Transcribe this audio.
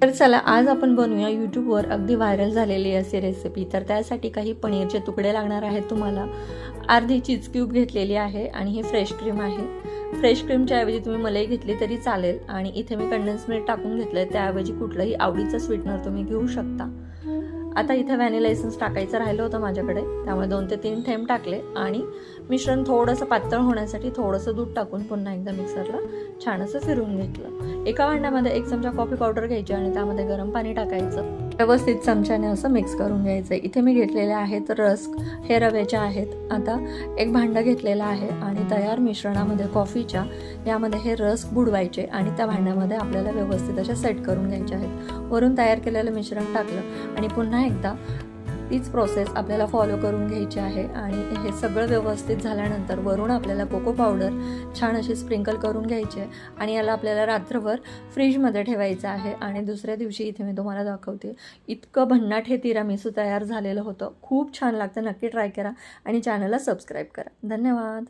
तर चला आज आपण बनवूया यूट्यूबवर अगदी व्हायरल झालेली अशी रेसिपी। तर त्यासाठी काही पनीरचे तुकडे लागणार आहेत तुम्हाला, अर्धी चीज क्यूब घेतलेली आहे आणि ही फ्रेश क्रीम आहे। फ्रेश क्रीमच्या ऐवजी तुम्ही मलाई घेतली तरी चालेल आणि इथे मी कंडेन्स मिल्क टाकून घेतलंय, त्याऐवजी कुठलंही आवडीचं स्वीटनर तुम्ही घेऊ शकता। आता इथे व्हॅनिला एसेन्स टाकायचं राहिलं होतं माझ्याकडे, त्यामुळे 2 ते 3 थेंब टाकले आणि मिश्रण थोडंसं पातळ होण्यासाठी थोडंसं दूध टाकून पुन्हा एकदा मिक्सरला छान असं फिरवून घेतलं। एका भांड्यामध्ये 1 चमचा कॉफी पावडर घ्यायची आणि त्यामध्ये गरम पाणी टाकायचं, व्यवस्थित चमच्याने असं मिक्स करून घ्यायचं। इथे मी घेतलेले आहेत रस्क, हे रव्याचे आहेत। आता एक भांडं घेतलेलं आहे आणि तयार मिश्रणामध्ये कॉफीच्या यामध्ये हे रस्क बुडवायचे आणि त्या भांड्यामध्ये आपल्याला व्यवस्थित अशा सेट करून घ्यायचे आहेत। वरून तयार केलेलं मिश्रण टाकलं आणि पुन्हा एकदा तीच प्रोसेस आपल्याला फॉलो करून घ्यायची आहे। आणि हे सगळं व्यवस्थित झाल्यानंतर वरून आपल्याला कोको पावडर छान अशी स्प्रिंकल करून घ्यायची आहे आणि याला आपल्याला रात्रभर फ्रीजमध्ये ठेवायचं आहे। आणि दुसऱ्या दिवशी इथे मी तुम्हाला दाखवते, इतकं भन्नाट हे तिरामिसू तयार झालेलं होतं। खूप छान लागतं, नक्की ट्राय करा आणि चॅनलला सबस्क्राईब करा। धन्यवाद।